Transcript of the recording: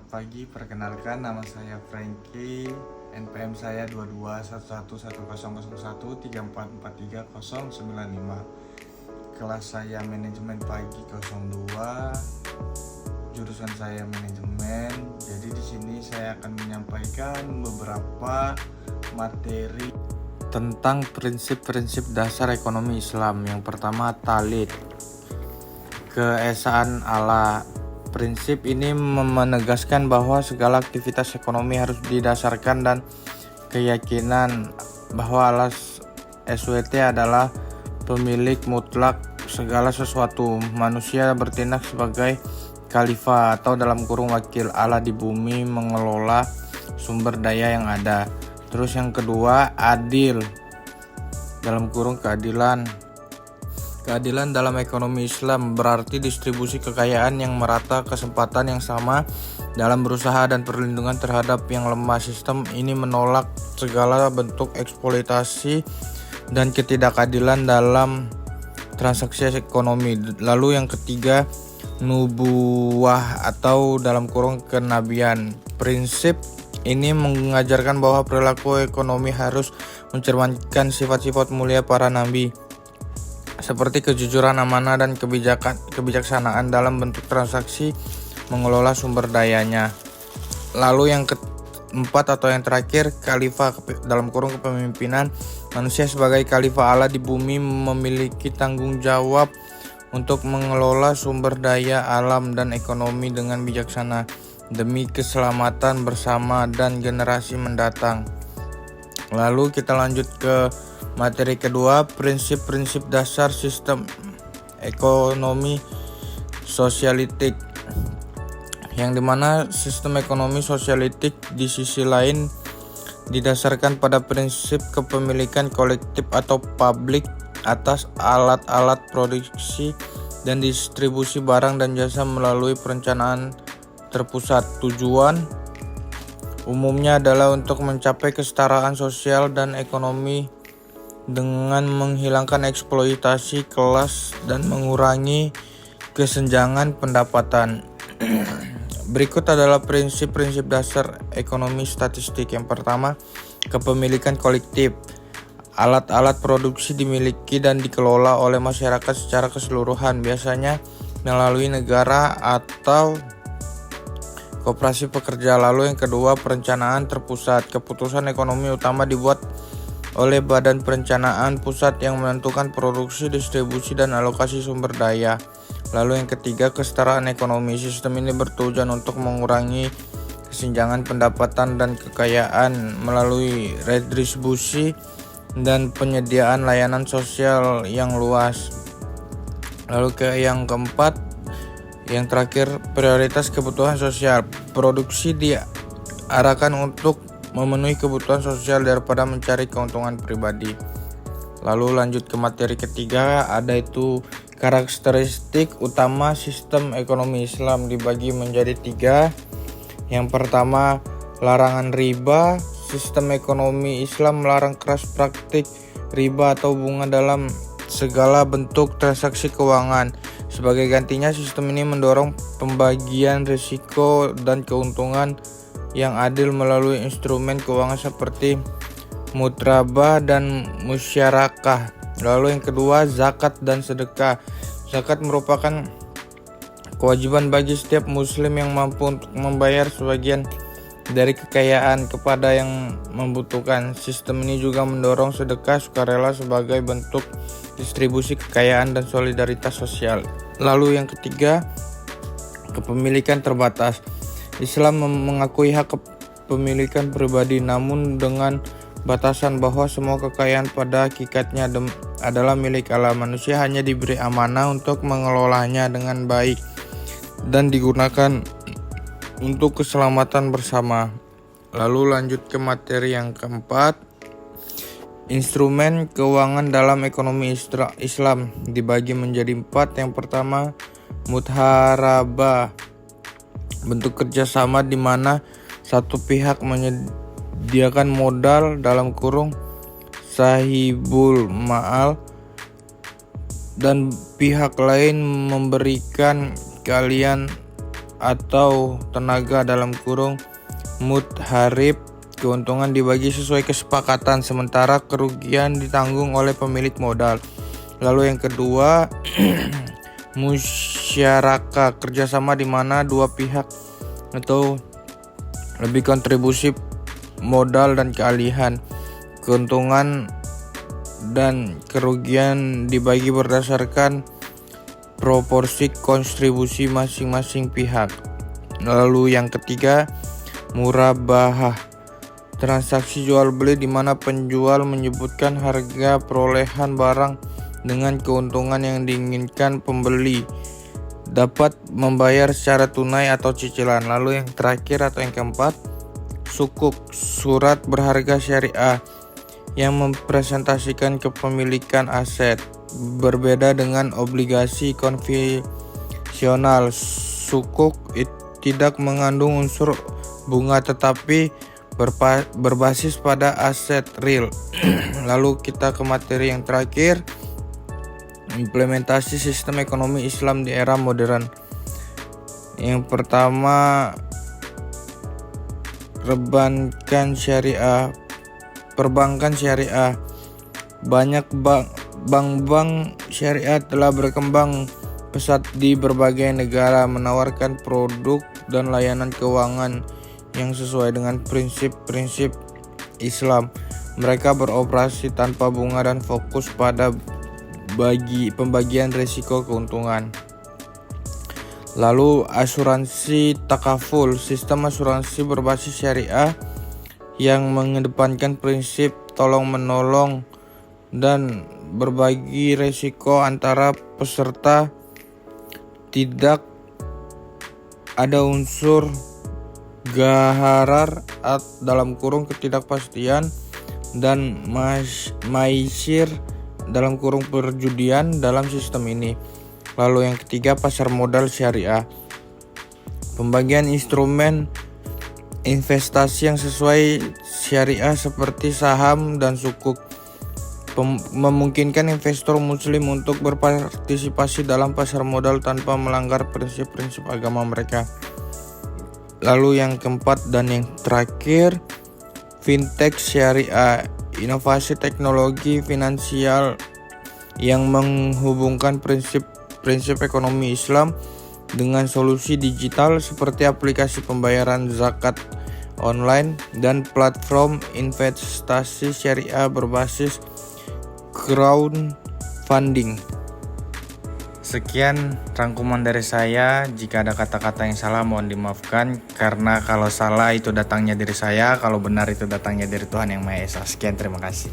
Selamat pagi, perkenalkan nama saya Frankie, NPM saya 22111134430995. Kelas saya manajemen pagi 02, jurusan saya manajemen. Jadi di sini saya akan menyampaikan beberapa materi tentang prinsip-prinsip dasar ekonomi Islam. Yang pertama, Tauhid, keesaan Allah. Prinsip ini menegaskan bahwa segala aktivitas ekonomi harus didasarkan dan keyakinan bahwa Allah SWT adalah pemilik mutlak segala sesuatu. Manusia bertindak sebagai khalifah atau dalam kurung wakil Allah di bumi, mengelola sumber daya yang ada. Terus yang kedua, adil, dalam kurung keadilan. Keadilan dalam ekonomi Islam berarti distribusi kekayaan yang merata, kesempatan yang sama dalam berusaha dan perlindungan terhadap yang lemah. Sistem ini menolak segala bentuk eksploitasi dan ketidakadilan dalam transaksi ekonomi. Lalu yang ketiga, nubuwah atau dalam kurung kenabian. Prinsip ini mengajarkan bahwa perilaku ekonomi harus mencerminkan sifat-sifat mulia para nabi, seperti kejujuran, amanah, dan kebijaksanaan dalam bentuk transaksi mengelola sumber dayanya. Lalu yang keempat atau yang terakhir, khalifah, dalam kurung kepemimpinan. Manusia sebagai khalifah Allah di bumi memiliki tanggung jawab untuk mengelola sumber daya alam dan ekonomi dengan bijaksana demi keselamatan bersama dan generasi mendatang. Lalu kita lanjut ke materi kedua, prinsip-prinsip dasar sistem ekonomi sosialitik, yang dimana sistem ekonomi sosialitik di sisi lain didasarkan pada prinsip kepemilikan kolektif atau publik atas alat-alat produksi dan distribusi barang dan jasa melalui perencanaan terpusat. Tujuan umumnya adalah untuk mencapai kesetaraan sosial dan ekonomi dengan menghilangkan eksploitasi kelas dan mengurangi kesenjangan pendapatan. Berikut adalah prinsip-prinsip dasar ekonomi statistik. Yang pertama, kepemilikan kolektif. Alat-alat produksi dimiliki dan dikelola oleh masyarakat secara keseluruhan, biasanya melalui negara atau koperasi pekerja. Lalu yang kedua, perencanaan terpusat. Keputusan ekonomi utama dibuat oleh Badan Perencanaan Pusat yang menentukan produksi, distribusi, dan alokasi sumber daya. Lalu yang ketiga, kesetaraan ekonomi. Sistem ini bertujuan untuk mengurangi kesenjangan pendapatan dan kekayaan melalui redistribusi dan penyediaan layanan sosial yang luas. Lalu yang keempat, yang terakhir, prioritas kebutuhan sosial. Produksi diarahkan untuk memenuhi kebutuhan sosial daripada mencari keuntungan pribadi. Lalu lanjut ke materi ketiga, ada itu karakteristik utama sistem ekonomi Islam, dibagi menjadi 3. Yang pertama, larangan riba. Sistem ekonomi Islam melarang keras praktik riba atau bunga dalam segala bentuk transaksi keuangan. Sebagai gantinya, sistem ini mendorong pembagian risiko dan keuntungan yang adil melalui instrumen keuangan seperti mudrabah dan musyarakah. Lalu yang kedua, zakat dan sedekah. Zakat merupakan kewajiban bagi setiap muslim yang mampu untuk membayar sebagian dari kekayaan kepada yang membutuhkan. Sistem ini juga mendorong sedekah sukarela sebagai bentuk distribusi kekayaan dan solidaritas sosial. Lalu yang ketiga, kepemilikan terbatas. Islam mengakui hak kepemilikan pribadi, namun dengan batasan bahwa semua kekayaan pada hakikatnya adalah milik Allah. Manusia hanya diberi amanah untuk mengelolanya dengan baik dan digunakan untuk keselamatan bersama. Lalu lanjut ke materi yang keempat, instrumen keuangan dalam ekonomi Islam, dibagi menjadi 4. Yang pertama, mudharabah, bentuk kerjasama di mana satu pihak menyediakan modal dalam kurung sahibul ma'al dan pihak lain memberikan kalian atau tenaga mudharib. Keuntungan dibagi sesuai kesepakatan, sementara kerugian ditanggung oleh pemilik modal. Lalu yang kedua, musyarakah, kerjasama di mana dua pihak atau lebih kontribusi modal dan keahlian. Keuntungan dan kerugian dibagi berdasarkan proporsi kontribusi masing-masing pihak. Lalu yang ketiga, murabahah, transaksi jual beli di mana penjual menyebutkan harga perolehan barang dengan keuntungan yang diinginkan pembeli, dapat membayar secara tunai atau cicilan. Lalu yang terakhir atau yang keempat, sukuk, surat berharga syariah yang mempresentasikan kepemilikan aset. Berbeda dengan obligasi konvensional, sukuk tidak mengandung unsur bunga tetapi berbasis pada aset real. Lalu kita ke materi yang terakhir, implementasi sistem ekonomi Islam di era modern. Yang pertama, perbankan syariah. Banyak bank-bank syariah telah berkembang pesat di berbagai negara, menawarkan produk dan layanan keuangan yang sesuai dengan prinsip-prinsip Islam. Mereka beroperasi tanpa bunga dan fokus pada pembagian risiko keuntungan. Lalu asuransi takaful, sistem asuransi berbasis syariah yang mengedepankan prinsip tolong-menolong dan berbagi risiko antara peserta. Tidak ada unsur gharar ketidakpastian dan maisir perjudian dalam sistem ini. Lalu yang ketiga, pasar modal syariah. Pembagian instrumen investasi yang sesuai syariah seperti saham dan sukuk memungkinkan investor muslim untuk berpartisipasi dalam pasar modal tanpa melanggar prinsip-prinsip agama mereka. Lalu yang keempat dan yang terakhir, fintech syariah, inovasi teknologi finansial yang menghubungkan prinsip ekonomi Islam dengan solusi digital seperti aplikasi pembayaran zakat online dan platform investasi syariah berbasis crowdfunding. Sekian rangkuman dari saya. Jika ada kata-kata yang salah mohon dimaafkan, karena kalau salah itu datangnya dari saya, kalau benar itu datangnya dari Tuhan Yang Maha Esa. Sekian, terima kasih.